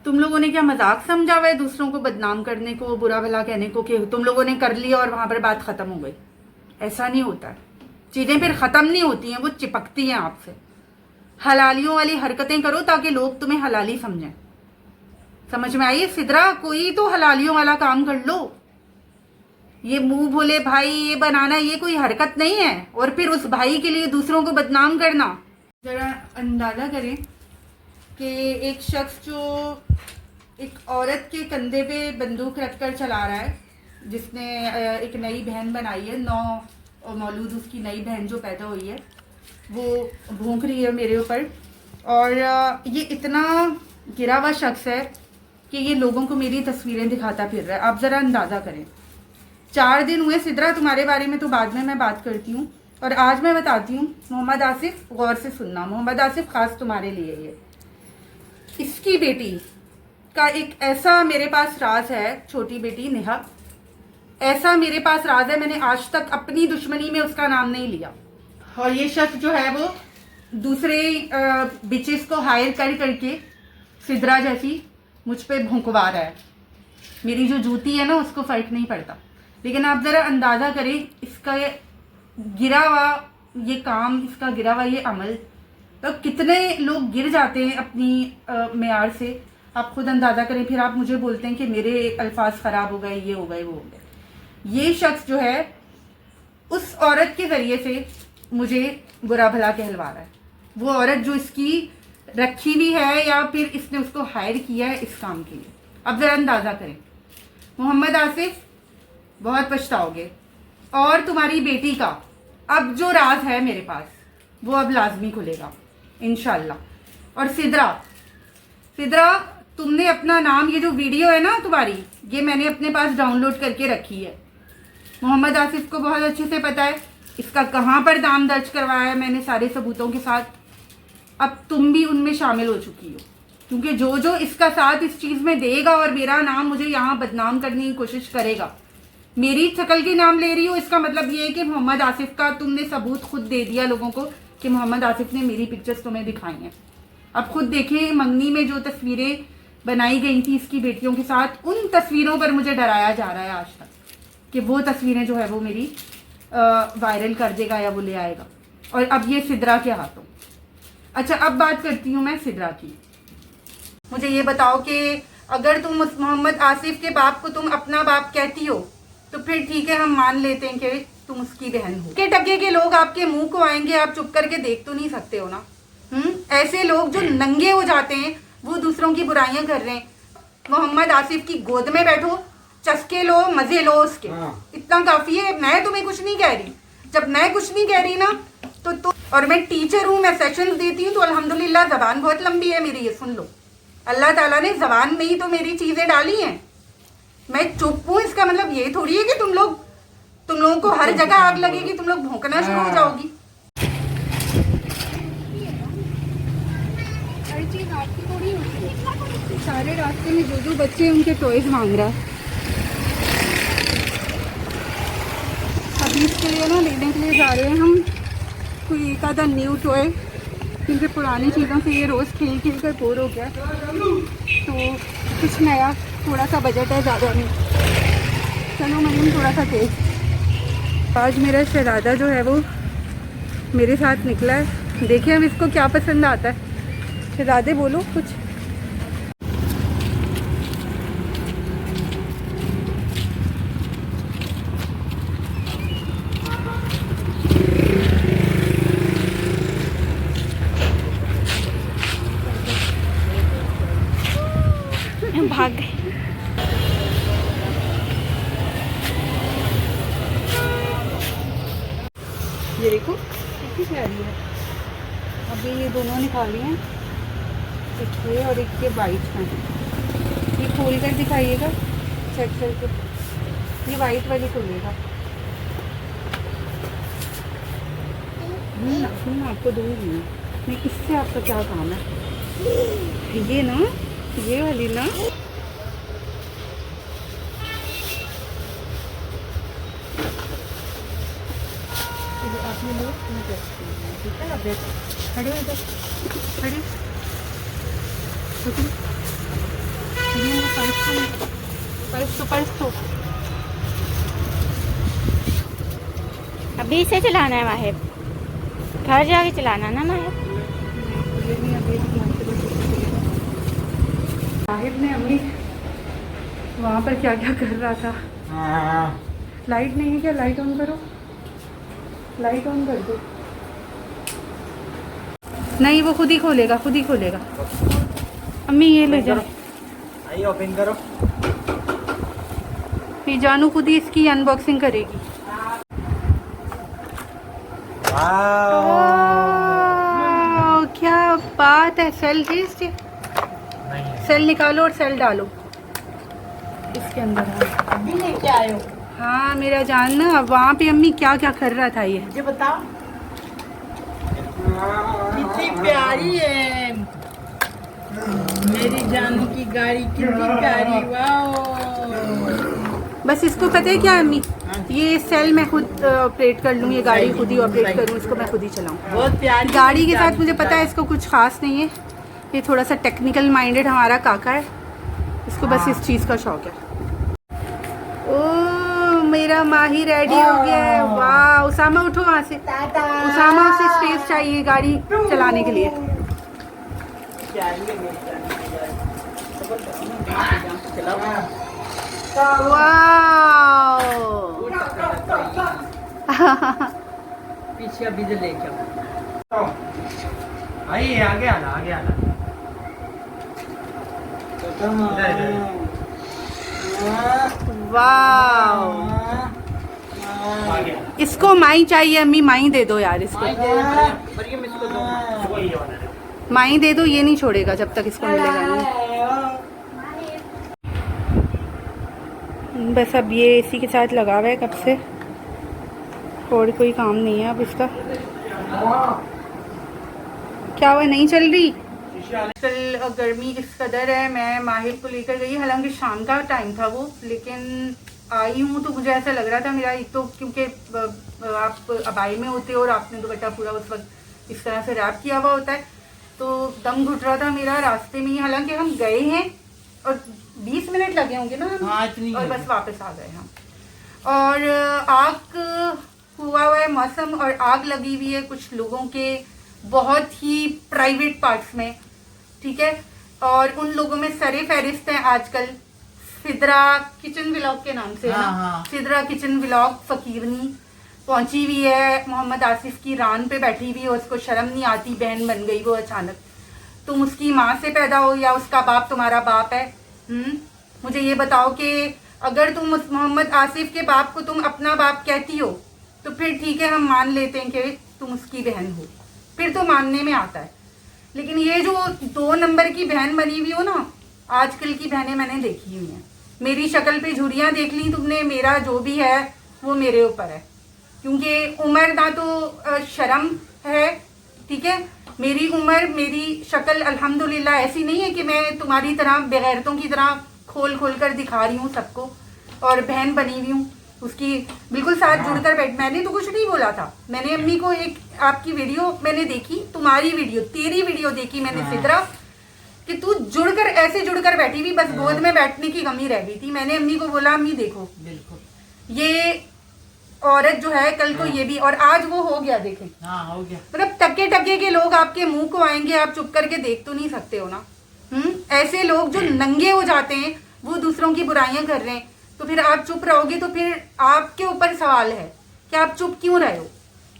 तुम लोगों ने क्या मजाक समझा हुआ है दूसरों को बदनाम करने को, बुरा भला कहने को, कि तुम लोगों ने कर लिया और वहां पर बात खत्म हो गई? ऐसा नहीं होता। चीजें फिर खत्म नहीं होती हैं, वो चिपकती हैं आपसे। हलालियों वाली हरकतें करो ताकि लोग तुम्हें हलाली समझें। समझ में आई? सिदरा, कोई तो हलालियों वाला काम कर लो। ये मुंह भोले भाई ये बनाना, ये कोई हरकत नहीं है। और फिर उस भाई के लिए दूसरों को बदनाम करना। जरा अंदाजा करें कि एक शख्स जो एक औरत के कंधे पे बंदूक रखकर चला रहा है, जिसने एक नई बहन बनाई है, 9 मौलूद उसकी नई बहन जो पैदा हुई है, वो भूख रही है मेरे ऊपर। और ये इतना गिरा हुआ शख्स है कि ये लोगों को मेरी तस्वीरें दिखाता फिर रहा है। आप ज़रा अंदाज़ा करें। 4 दिन हुए सिदरा, तुम्हारे बारे में तो बाद में मैं बात करती हूँ, और आज मैं बताती हूँ। मोहम्मद आसिफ, गौर से सुनना, मोहम्मद आसिफ खास तुम्हारे लिए। ये इसकी बेटी का एक ऐसा मेरे पास राज है, छोटी बेटी नेहा, ऐसा मेरे पास राज है, मैंने आज तक अपनी दुश्मनी में उसका नाम नहीं लिया। और ये शख्स जो है वो दूसरे बिचेस को हायर कर करके सिदरा जैसी मुझ पे भौंकवा रहा है। मेरी जो जूती है ना उसको फर्क नहीं पड़ता। लेकिन आप जरा अंदाजा करें इसका ये गिरा हुआ ये काम, इसका गिरा हुआ ये अमल, तो कितने लोग गिर जाते हैं अपनी मेयार से। आप खुद अंदाजा करें। फिर आप मुझे बोलते हैं कि मेरे अल्फाज खराब हो गए, ये हो गए, वो हो गए। ये शख्स जो है उस औरत के जरिए से मुझे बुरा भला कहलवा रहा है। वो औरत जो इसकी रखी हुई है या फिर इसने उसको हायर किया है इस काम के लिए। अब जरा अंदाजा करें। मोहम्मद आसिफ, बहुत पछताओगे। और तुम्हारी बेटी का अब जो राज है मेरे पास, वो अब लाजमी खुलेगा इंशाल्लाह। और सिदरा, तुमने अपना नाम, ये जो वीडियो है ना तुम्हारी, ये मैंने अपने पास डाउनलोड करके रखी है। मोहम्मद आसिफ को बहुत अच्छे से पता है इसका कहाँ पर नाम दर्ज करवाया है मैंने, सारे सबूतों के साथ। अब तुम भी उनमें शामिल हो चुकी हो, क्योंकि जो जो इसका साथ इस चीज में देगा और मेरा नाम मुझे यहाँ बदनाम करने की कोशिश करेगा, मेरी शक्ल के नाम ले रही हो, इसका मतलब ये है कि मोहम्मद आसिफ का तुमने सबूत खुद दे दिया लोगों को कि मोहम्मद आसिफ ने मेरी पिक्चर्स तुम्हें दिखाई हैं। अब खुद देखें, मंगनी में जो तस्वीरें बनाई गई थी इसकी बेटियों के साथ, उन तस्वीरों पर मुझे डराया जा रहा है आज तक कि वो तस्वीरें जो है वो मेरी वायरल कर देगा या वो ले आएगा। और अब ये सिदरा के हाथों। अच्छा, अब बात करती हूँ मैं सिदरा की। मुझे ये बताओ कि अगर तुम मोहम्मद आसिफ के बाप को तुम अपना बाप कहती हो तो फिर ठीक है, हम मान लेते हैं कि तुम उसकी बहन हो। के टके के लोग आपके मुंह को आएंगे, आप चुप करके देख तो नहीं सकते हो ना। ऐसे लोग जो नंगे हो जाते हैं, वो दूसरों की बुराइयां कर रहे हैं। मोहम्मद आसिफ की गोद में बैठो, चस्के लो, मजे लो उसके, इतना काफी है। मैं तुम्हें कुछ नहीं कह रही। जब मैं कुछ नहीं कह रही ना तो और मैं टीचर हूँ, मैं सेशंस देती हूँ, तो अल्हम्दुलिल्लाह जबान बहुत लंबी है मेरी, ये सुन लो। अल्लाह ताला ने जबान में ही तो मेरी चीजें डाली हैं। मैं चुप हूँ, इसका मतलब ये थोड़ी है कि तुम लोगों को हर जगह आग लगेगी, तुम लोग भौंकना शुरू हो जाओगी। हर चीज आपकी थोड़ी होती है। सारे रास्ते में जो बच्चे उनके टॉयज मांग रहा है। अभी इसके लिए ना लेने के लिए जा रहे हैं हम कोई एक आधा न्यू टॉय, क्योंकि पुरानी चीज़ों से ये रोज़ खेल खेल कर बोर हो गया, तो कुछ नया, थोड़ा सा बजट है, ज़्यादा नहीं। चलो मरीम, थोड़ा सा तेज। आज मेरा शहज़ादा जो है वो मेरे साथ निकला है। देखिए अब इसको क्या पसंद आता है। शहज़ादे बोलो कुछ। भाग गए। ये देखो कितनी प्यारी है। अभी ये दोनों निकाली हैं, एक ये और एक ये वाइट में। ये खोल कर दिखाइएगा, चेक करके। ये वाइट वाली खोलिएगा। आपको दूंगी मैं, इससे आपका क्या काम है? ये ना, ये वाली ना, आपने लोग ठीक है। आप खड़े हो, खड़े परसों अभी से चलाना है माहिर, घर जाके चलाना ना माहिर। साहिब ने अम्मी वहाँ पर क्या क्या कर रहा था। लाइट नहीं है क्या? लाइट ऑन करो, लाइट ऑन कर दो। नहीं, वो खुद ही खोलेगा, खुद ही खोलेगा। अम्मी ये ले जाओ, आइए ओपन करो। फिर जानू खुद ही इसकी अनबॉक्सिंग करेगी। वाह, क्या बात है। सेल थी इसके, नहीं सेल निकालो और सेल डालो इसके अंदर। अभी लेके आए हो? हाँ मेरा जान ना, वहाँ पे अम्मी क्या क्या कर रहा था ये। मुझे बताओ, कितनी प्यारी है मेरी जानू की गाड़ी, कितनी प्यारी। वाह, बस इसको पता है क्या है अम्मी, ये सेल मैं खुद ऑपरेट कर लूँ, ये गाड़ी खुद ही ऑपरेट करूँ, इसको मैं खुद ही चलाऊँ। बहुत प्यारी गाड़ी के साथ मुझे पता है इसको कुछ खास नहीं है, ये थोड़ा सा टेक्निकल माइंडेड हमारा काका है, इसको बस इस चीज़ का शौक है। ओ मेरा माही रेडी हो गया है। वाह उसामा उठो वहाँ से, उसामा उसे स्पेस चाहिए गाड़ी चलाने के लिए। प्यारी है मेरी जानू की गाड़ी। चलाओ। वाह पीछे अभी से लेके आओ। आइए आगे आना, आगे आना। वाह आगे आना। इसको माई चाहिए अम्मी, माई दे दो यार इसको, मरियम इसको दो। वही वाला है। माई दे दो, ये नहीं छोड़ेगा जब तक इसको मिलेगा नहीं। बस अब ये इसी के साथ लगा हुआ है कब से, और कोई काम नहीं है अब इसका। क्या हुआ, नहीं चल रही? कल गर्मी इस कदर है, मैं माहिर को लेकर गई, हालांकि शाम का टाइम था वो, लेकिन आई हूँ तो मुझे ऐसा लग रहा था मेरा, एक तो क्योंकि आप अबाई में होते हो और आपने दुपट्टा पूरा उस वक्त इस तरह से रैप किया हुआ होता है, तो दम घुट रहा था मेरा रास्ते में ही। हालांकि हम गए हैं और 20 मिनट लगे होंगे ना हम, हाँ, इतनी और है। बस वापस आ गए हम। और आग हुआ हुआ है मौसम, और आग लगी हुई है कुछ लोगों के बहुत ही प्राइवेट पार्ट्स में, ठीक है। और उन लोगों में सरे फहरिस्त हैं आजकल सिद्रा किचन व्लॉग के नाम से, हाँ, ना हाँ। सिद्रा किचन व्लॉग फकीरनी पहुंची हुई है, मोहम्मद आसिफ की रान पे बैठी हुई है, उसको शर्म नहीं आती, बहन बन गई वो अचानक। तुम उसकी माँ से पैदा हो या उसका बाप तुम्हारा बाप है? मुझे ये बताओ कि अगर तुम उस मोहम्मद आसिफ के बाप को तुम अपना बाप कहती हो तो फिर ठीक है, हम मान लेते हैं कि तुम उसकी बहन हो, फिर तो मानने में आता है। लेकिन ये जो 2 नंबर की बहन बनी हुई हो ना, आजकल की बहनें मैंने देखी हुई हैं। मेरी शक्ल पे झुर्रियाँ देख ली तुमने, मेरा जो भी है वो मेरे ऊपर है, क्योंकि उम्र ना तो शर्म है, ठीक है। मेरी उम्र, मेरी शक्ल अल्हम्दुलिल्लाह ऐसी नहीं है कि मैं तुम्हारी तरह बेगैरतों की तरह खोल खोल कर दिखा रही हूँ सबको, और बहन बनी हुई हूँ उसकी बिल्कुल साथ जुड़कर बैठ। मैंने तो कुछ नहीं बोला था, मैंने अम्मी को एक आपकी वीडियो मैंने देखी, तुम्हारी वीडियो, तेरी वीडियो देखी मैंने सिद्रा, कि तू जुड़कर ऐसे जुड़कर बैठी हुई, बस गोद में बैठने की कमी रह गई थी। मैंने अम्मी को बोला, अम्मी देखो बिल्कुल ये औरत जो है कल को ये भी, और आज वो हो गया, देखें। हाँ, हो गया। मतलब टके टके के लोग आपके मुंह को आएंगे, आप चुप करके देख तो नहीं सकते हो ना। ऐसे लोग जो नंगे हो जाते हैं, वो दूसरों की बुराइयां कर रहे हैं, तो फिर आप चुप रहोगे तो फिर आपके ऊपर सवाल है कि आप चुप क्यों रहे हो।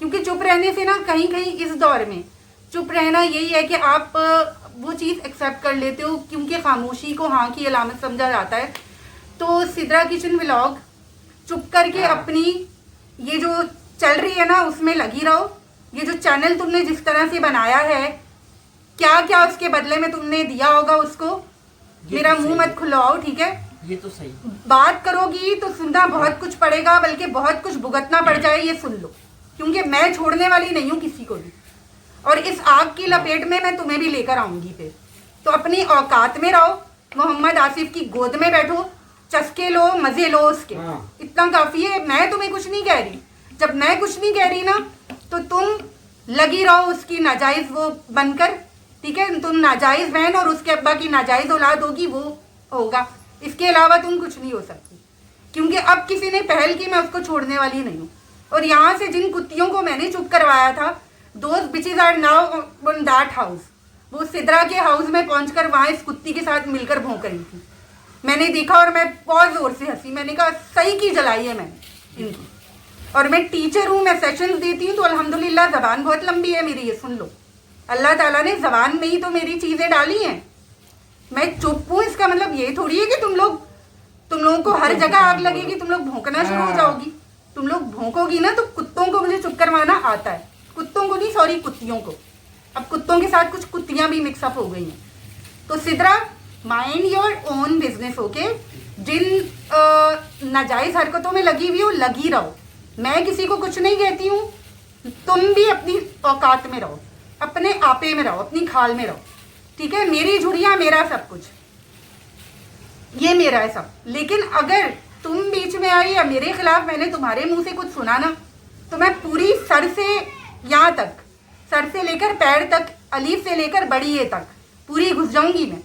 क्योंकि चुप रहने से ना कहीं कहीं इस दौर में चुप रहना यही है कि आप वो चीज़ एक्सेप्ट कर लेते हो, क्योंकि खामोशी को हाँ की अलामत समझा जाता है। तो सिद्रा किचन व्लॉग चुप करके अपनी ये जो चल रही है ना उसमें लगी रहो। ये जो चैनल तुमने जिस तरह से बनाया है, क्या क्या उसके बदले में तुमने दिया होगा उसको, मेरा मुंह मत खुलवाओ, ठीक है। ये तो सही। बात करोगी तो सुनना बहुत कुछ पड़ेगा, बल्कि बहुत कुछ भुगतना पड़ जाए, ये सुन लो, क्योंकि मैं छोड़ने वाली नहीं हूँ किसी को भी, और इस आग की लपेट में मैं तुम्हें भी लेकर आऊंगी फिर। तो अपनी औकात में रहो, मोहम्मद आसिफ की गोद में बैठो, चस्के लो, मजे लो उसके, इतना काफी है। मैं तुम्हें कुछ नहीं कह रही, जब मैं कुछ नहीं कह रही ना तो तुम लगी रहो उसकी नाजायज वो बनकर, ठीक है। तुम नाजायज बहन और उसके अब्बा की नाजायज औलाद होगी, वो होगा, इसके अलावा तुम कुछ नहीं हो सकती, क्योंकि अब किसी ने पहल की, मैं उसको छोड़ने वाली नहीं हूँ। और यहाँ से जिन कुत्तियों को मैंने चुप करवाया था, those bitches are now on that house. वो सिद्रा के हाउस में पहुंचकर वहां इस कुत्ती के साथ मिलकर भौंक रही थी। मैंने देखा और मैं बहुत जोर से हंसी। मैंने कहा सही की जलाई है मैंने इनकी। और मैं टीचर हूँ, मैं सेशंस देती हूँ, तो अल्हम्दुलिल्लाह जबान बहुत लंबी है मेरी, ये सुन लो। अल्लाह ताला ने जबान में ही तो मेरी चीजें डाली हैं। मैं चुप हूँ इसका मतलब ये थोड़ी है कि तुम लोगों को हर जगह आग लगेगी, तुम लोग भौंकना शुरू हो जाओगी। तुम लोग भौंकोगी ना तो कुत्तों को मुझे चुप करवाना आता है। कुत्तों को नहीं, सॉरी, कुत्तियों को। अब कुत्तों के साथ कुछ कुत्तियां भी मिक्सअप हो गई हैं। तो Sidra, mind your own business, okay. जिन नाजायज हरकतों में लगी हुई हो, लगी रहो। मैं किसी को कुछ नहीं कहती हूँ। तुम भी अपनी औकात में रहो, अपने आपे में रहो, अपनी खाल में रहो, ठीक है। मेरी झुरियां, मेरा सब कुछ, ये मेरा है सब। लेकिन अगर तुम बीच में आई या मेरे खिलाफ मैंने तुम्हारे मुंह से कुछ सुना ना, तो मैं पूरी सर से यहाँ तक, सर से लेकर पैर तक, अलीफ से लेकर बड़ी ए तक पूरी घुस जाऊंगी मैं।